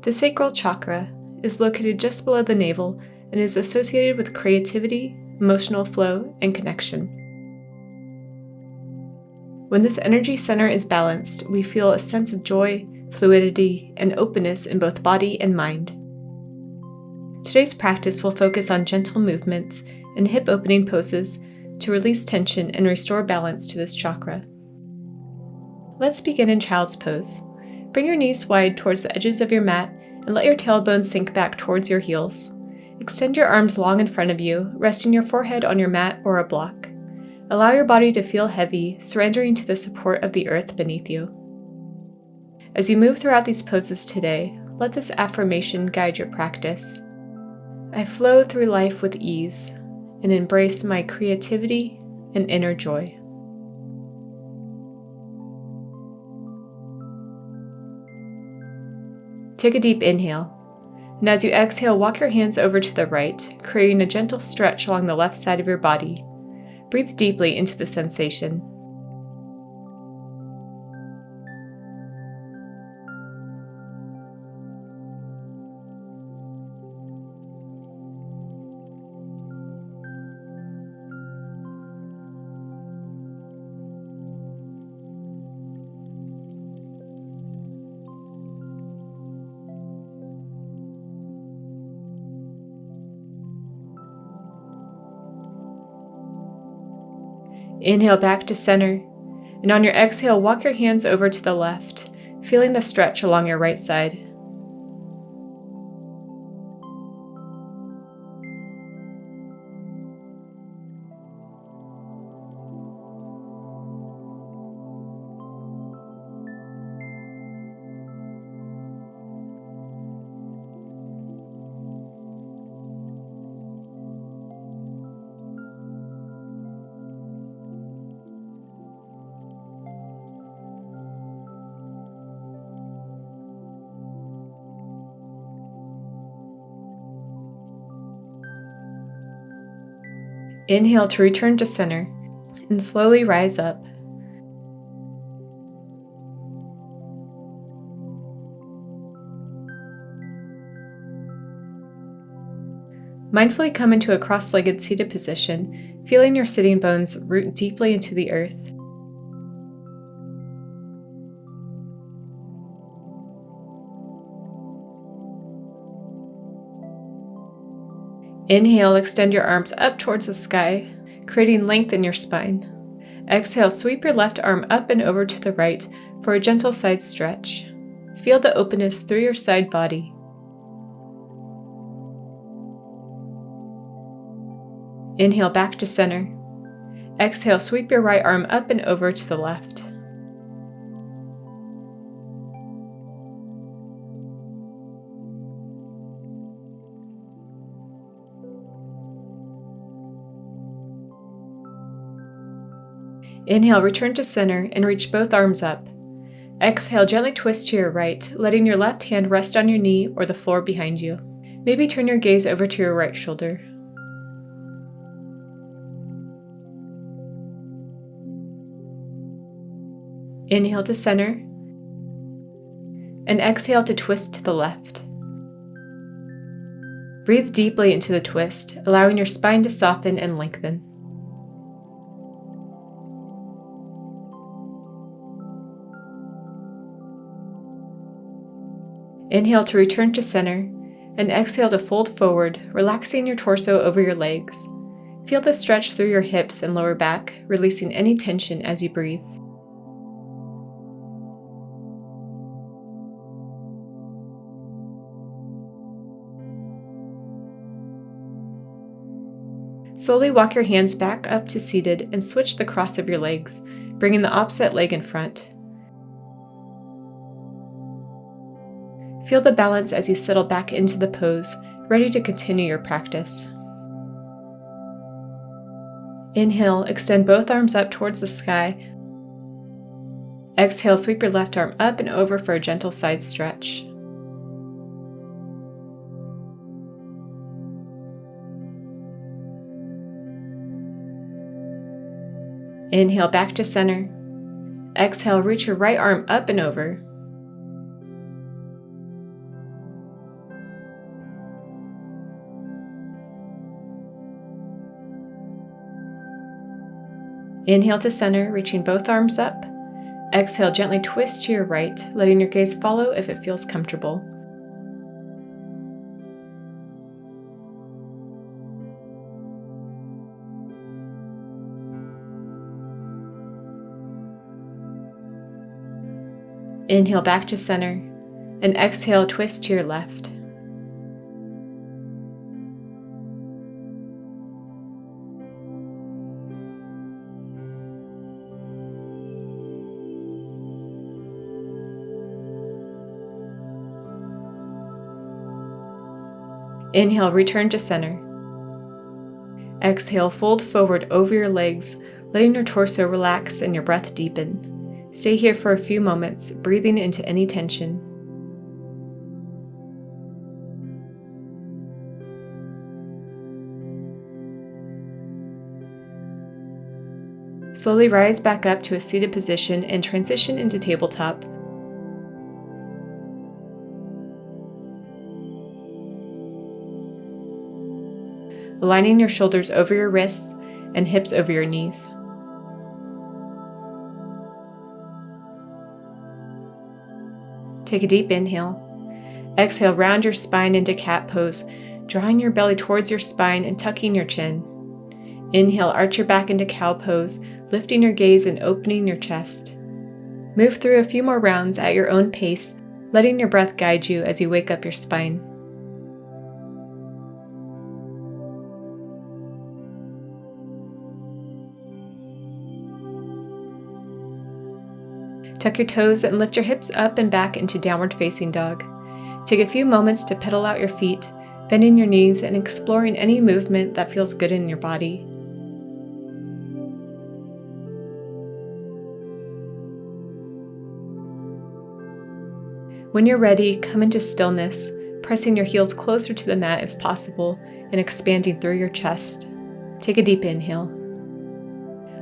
The Sacral Chakra is located just below the navel and is associated with creativity, emotional flow, and connection. When this energy center is balanced, we feel a sense of joy, fluidity, and openness in both body and mind. Today's practice will focus on gentle movements and hip opening poses to release tension and restore balance to this chakra. Let's begin in Child's Pose. Bring your knees wide towards the edges of your mat and let your tailbone sink back towards your heels. Extend your arms long in front of you, resting your forehead on your mat or a block. Allow your body to feel heavy, surrendering to the support of the earth beneath you. As you move throughout these poses today, let this affirmation guide your practice. I flow through life with ease and embrace my creativity and inner joy. Take a deep inhale, and as you exhale, walk your hands over to the right, creating a gentle stretch along the left side of your body. Breathe deeply into the sensation. Inhale back to center, and on your exhale, walk your hands over to the left, feeling the stretch along your right side. Inhale to return to center and slowly rise up. Mindfully come into a cross-legged seated position, feeling your sitting bones root deeply into the earth. Inhale, extend your arms up towards the sky, creating length in your spine. Exhale, sweep your left arm up and over to the right for a gentle side stretch. Feel the openness through your side body. Inhale back to center. Exhale, sweep your right arm up and over to the left. Inhale, return to center and reach both arms up. Exhale, gently twist to your right, letting your left hand rest on your knee or the floor behind you. Maybe turn your gaze over to your right shoulder. Inhale to center, and exhale to twist to the left. Breathe deeply into the twist, allowing your spine to soften and lengthen. Inhale to return to center, and exhale to fold forward, relaxing your torso over your legs. Feel the stretch through your hips and lower back, releasing any tension as you breathe. Slowly walk your hands back up to seated and switch the cross of your legs, bringing the opposite leg in front. Feel the balance as you settle back into the pose, ready to continue your practice. Inhale, extend both arms up towards the sky. Exhale, sweep your left arm up and over for a gentle side stretch. Inhale back to center. Exhale, reach your right arm up and over. Inhale to center, reaching both arms up. Exhale, gently twist to your right, letting your gaze follow if it feels comfortable. Inhale back to center, and exhale, twist to your left. Inhale, return to center. Exhale, fold forward over your legs, letting your torso relax and your breath deepen. Stay here for a few moments, breathing into any tension. Slowly rise back up to a seated position and transition into tabletop. Aligning your shoulders over your wrists and hips over your knees. Take a deep inhale. Exhale, round your spine into cat pose, drawing your belly towards your spine and tucking your chin. Inhale, arch your back into cow pose, lifting your gaze and opening your chest. Move through a few more rounds at your own pace, letting your breath guide you as you wake up your spine. Tuck your toes and lift your hips up and back into downward facing dog. Take a few moments to pedal out your feet, bending your knees and exploring any movement that feels good in your body. When you're ready, come into stillness, pressing your heels closer to the mat if possible and expanding through your chest. Take a deep inhale.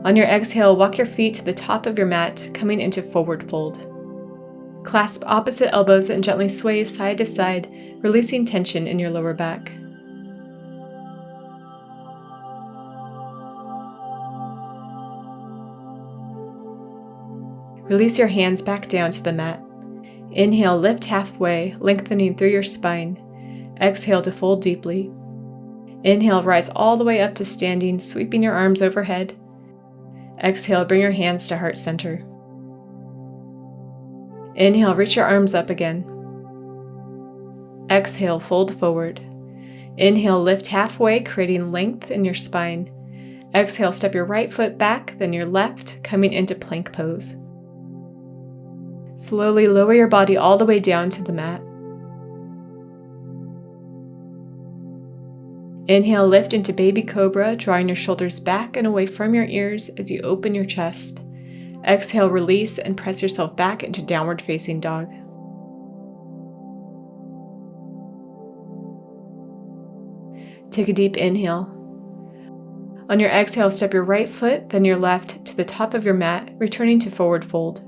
On your exhale, walk your feet to the top of your mat, coming into forward fold. Clasp opposite elbows and gently sway side to side, releasing tension in your lower back. Release your hands back down to the mat. Inhale, lift halfway, lengthening through your spine. Exhale to fold deeply. Inhale, rise all the way up to standing, sweeping your arms overhead. Exhale, bring your hands to heart center. Inhale, reach your arms up again. Exhale, fold forward. Inhale, lift halfway, creating length in your spine. Exhale, step your right foot back, then your left, coming into plank pose. Slowly lower your body all the way down to the mat. Inhale, lift into baby cobra, drawing your shoulders back and away from your ears as you open your chest. Exhale, release, and press yourself back into downward facing dog. Take a deep inhale. On your exhale, step your right foot, then your left to the top of your mat, returning to forward fold.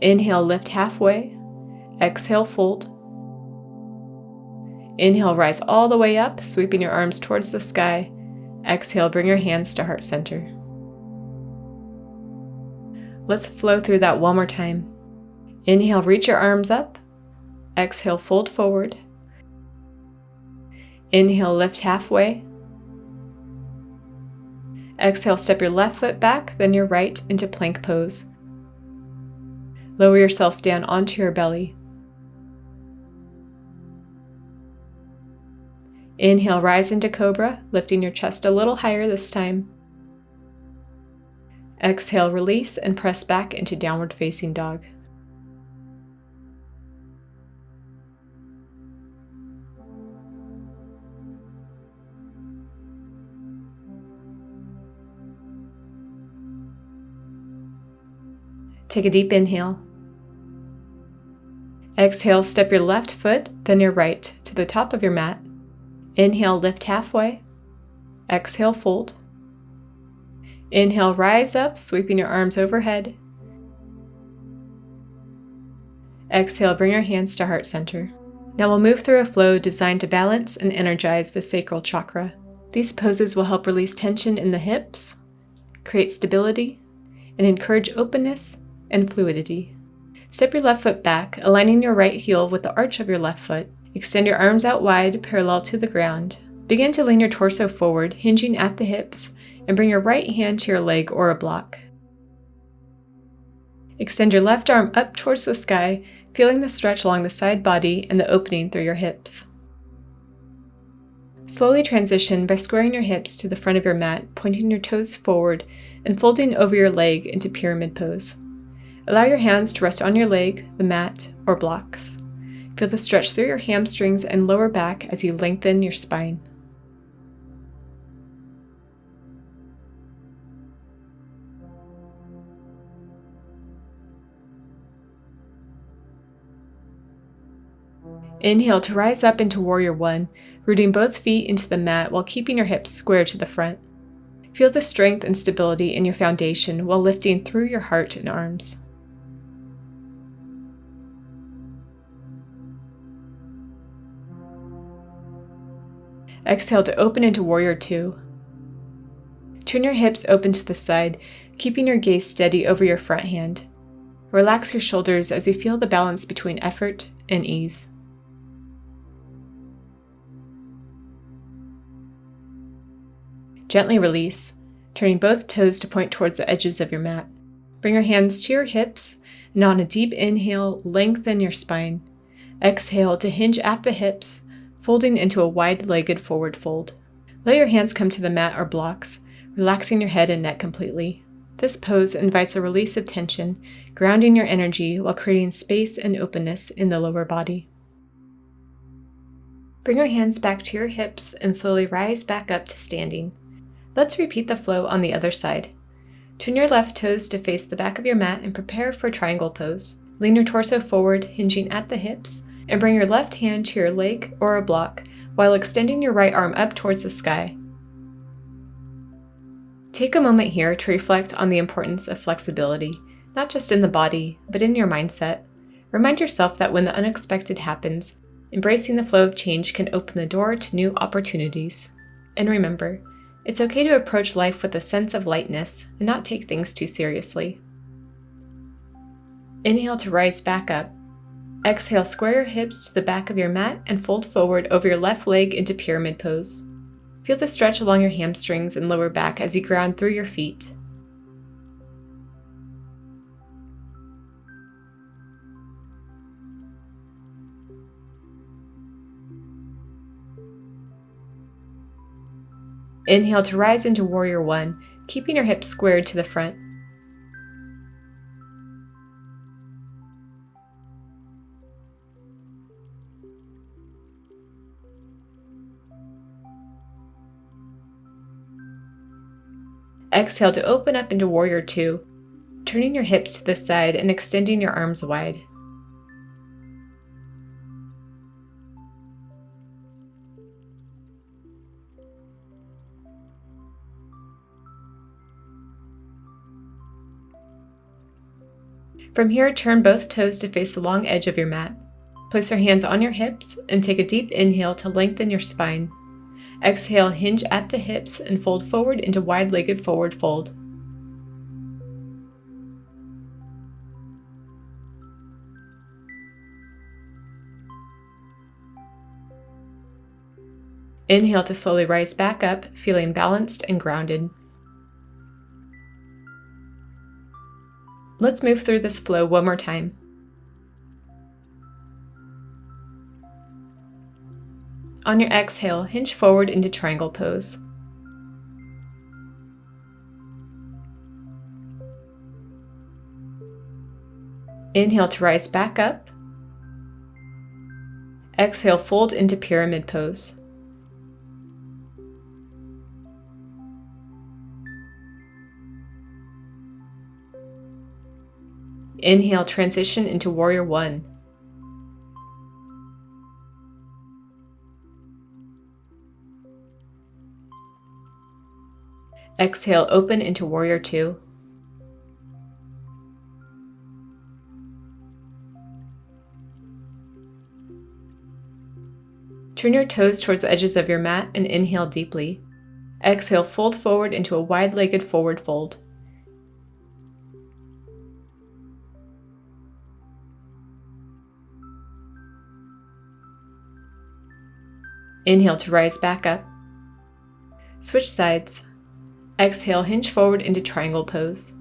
Inhale, lift halfway. Exhale, fold. Inhale, rise all the way up, sweeping your arms towards the sky. Exhale, bring your hands to heart center. Let's flow through that one more time. Inhale, reach your arms up. Exhale, fold forward. Inhale, lift halfway. Exhale, step your left foot back, then your right into plank pose. Lower yourself down onto your belly. Inhale, rise into cobra, lifting your chest a little higher this time. Exhale, release, and press back into downward facing dog. Take a deep inhale. Exhale, step your left foot, then your right, to the top of your mat. Inhale, lift halfway. Exhale, fold. Inhale, rise up, sweeping your arms overhead. Exhale, bring your hands to heart center. Now we'll move through a flow designed to balance and energize the sacral chakra. These poses will help release tension in the hips, create stability, and encourage openness and fluidity. Step your left foot back, aligning your right heel with the arch of your left foot. Extend your arms out wide, parallel to the ground. Begin to lean your torso forward, hinging at the hips, and bring your right hand to your leg or a block. Extend your left arm up towards the sky, feeling the stretch along the side body and the opening through your hips. Slowly transition by squaring your hips to the front of your mat, pointing your toes forward, and folding over your leg into pyramid pose. Allow your hands to rest on your leg, the mat, or blocks. Feel the stretch through your hamstrings and lower back as you lengthen your spine. Inhale to rise up into Warrior One, rooting both feet into the mat while keeping your hips square to the front. Feel the strength and stability in your foundation while lifting through your heart and arms. Exhale to open into Warrior Two. Turn your hips open to the side, keeping your gaze steady over your front hand. Relax your shoulders as you feel the balance between effort and ease. Gently release, turning both toes to point towards the edges of your mat. Bring your hands to your hips, and on a deep inhale, lengthen your spine. Exhale to hinge at the hips, folding into a wide-legged forward fold. Let your hands come to the mat or blocks, relaxing your head and neck completely. This pose invites a release of tension, grounding your energy while creating space and openness in the lower body. Bring your hands back to your hips and slowly rise back up to standing. Let's repeat the flow on the other side. Turn your left toes to face the back of your mat and prepare for triangle pose. Lean your torso forward, hinging at the hips, and bring your left hand to your leg or a block while extending your right arm up towards the sky. Take a moment here to reflect on the importance of flexibility, not just in the body, but in your mindset. Remind yourself that when the unexpected happens, embracing the flow of change can open the door to new opportunities. And remember, it's okay to approach life with a sense of lightness and not take things too seriously. Inhale to rise back up. Exhale, square your hips to the back of your mat and fold forward over your left leg into pyramid pose. Feel the stretch along your hamstrings and lower back as you ground through your feet. Inhale to rise into Warrior One, keeping your hips squared to the front. Exhale to open up into Warrior Two, turning your hips to the side and extending your arms wide. From here, turn both toes to face the long edge of your mat. Place your hands on your hips and take a deep inhale to lengthen your spine. Exhale, hinge at the hips and fold forward into wide-legged forward fold. Inhale to slowly rise back up, feeling balanced and grounded. Let's move through this flow one more time. On your exhale, hinge forward into triangle pose. Inhale to rise back up. Exhale, fold into pyramid pose. Inhale, transition into Warrior One. Exhale, open into Warrior Two. Turn your toes towards the edges of your mat and inhale deeply. Exhale, fold forward into a wide-legged forward fold. Inhale to rise back up. Switch sides. Exhale, hinge forward into triangle pose.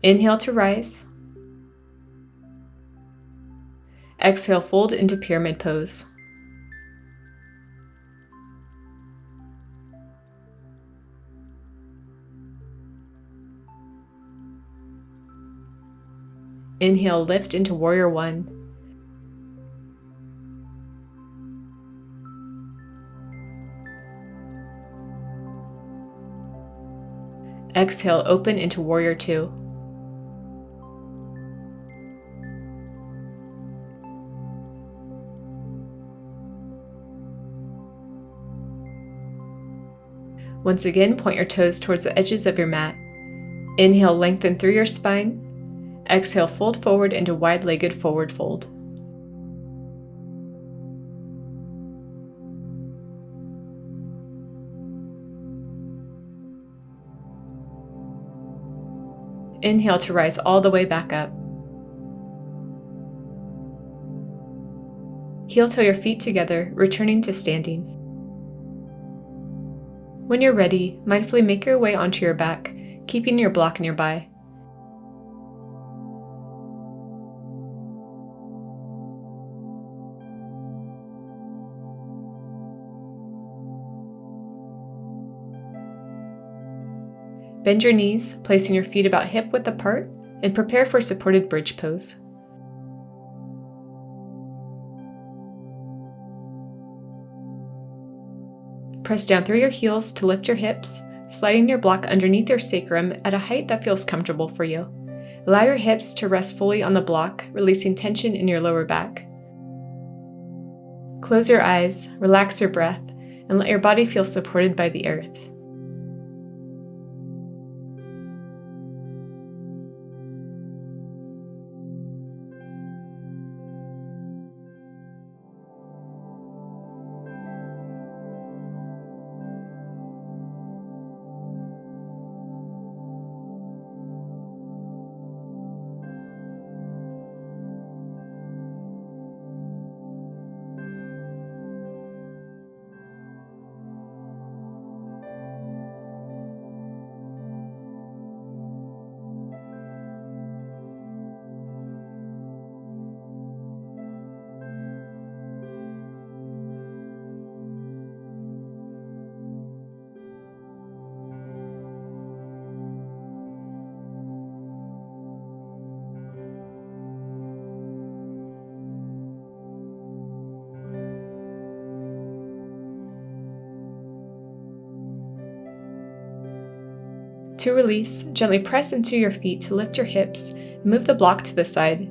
Inhale to rise. Exhale, fold into pyramid pose. Inhale, lift into warrior one. Exhale, open into warrior two. Once again, point your toes towards the edges of your mat. Inhale, lengthen through your spine. Exhale, fold forward into wide-legged forward fold. Inhale to rise all the way back up. Heel toe your feet together, returning to standing. When you're ready, mindfully make your way onto your back, keeping your block nearby. Bend your knees, placing your feet about hip-width apart, and prepare for supported bridge pose. Press down through your heels to lift your hips, sliding your block underneath your sacrum at a height that feels comfortable for you. Allow your hips to rest fully on the block, releasing tension in your lower back. Close your eyes, relax your breath, and let your body feel supported by the earth. To release, gently press into your feet to lift your hips and move the block to the side.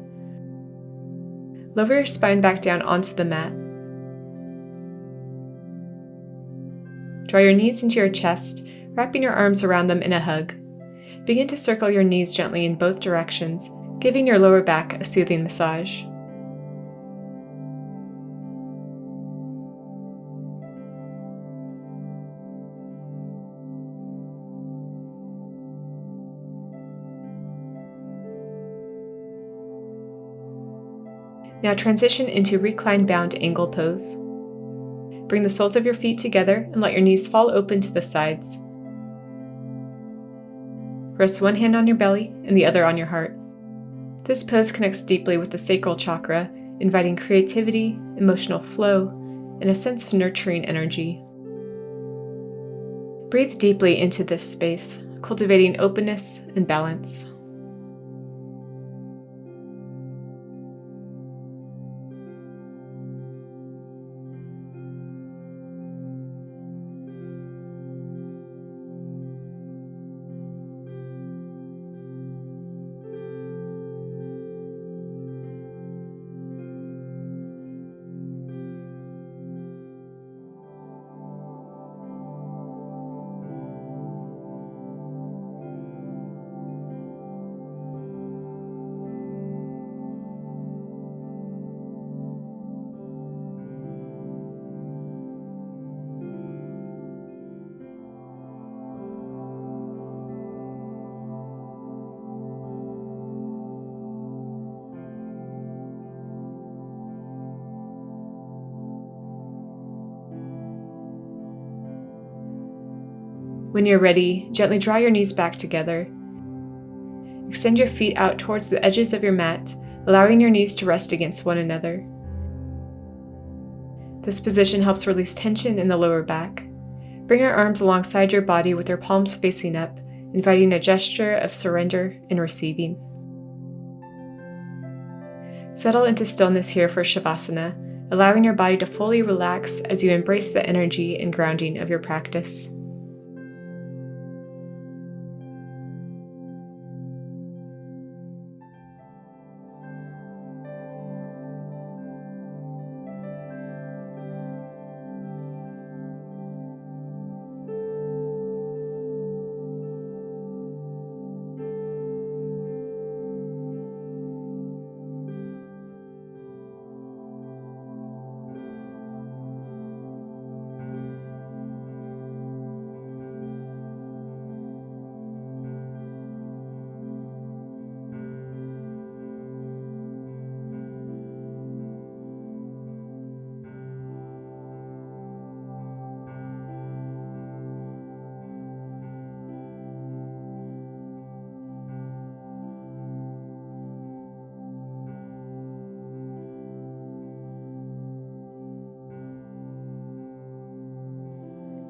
Lower your spine back down onto the mat. Draw your knees into your chest, wrapping your arms around them in a hug. Begin to circle your knees gently in both directions, giving your lower back a soothing massage. Now transition into reclined bound angle pose. Bring the soles of your feet together and let your knees fall open to the sides. Rest one hand on your belly and the other on your heart. This pose connects deeply with the Sacral Chakra, inviting creativity, emotional flow, and a sense of nurturing energy. Breathe deeply into this space, cultivating openness and balance. When you're ready, gently draw your knees back together. Extend your feet out towards the edges of your mat, allowing your knees to rest against one another. This position helps release tension in the lower back. Bring your arms alongside your body with your palms facing up, inviting a gesture of surrender and receiving. Settle into stillness here for Shavasana, allowing your body to fully relax as you embrace the energy and grounding of your practice.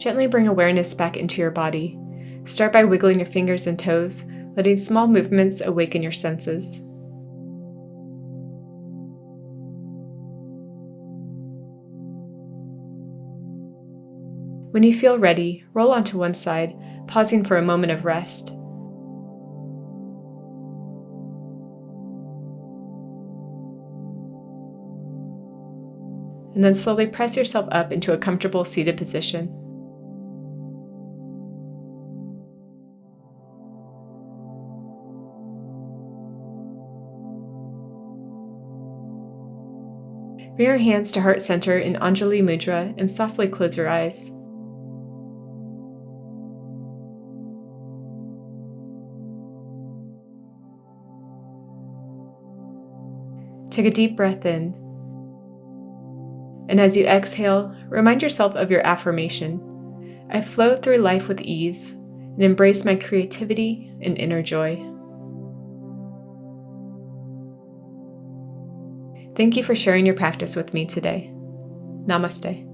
Gently bring awareness back into your body. Start by wiggling your fingers and toes, letting small movements awaken your senses. When you feel ready, roll onto one side, pausing for a moment of rest. And then slowly press yourself up into a comfortable seated position. Bring your hands to heart center in Anjali Mudra and softly close your eyes. Take a deep breath in. And as you exhale, remind yourself of your affirmation. I flow through life with ease and embrace my creativity and inner joy. Thank you for sharing your practice with me today. Namaste.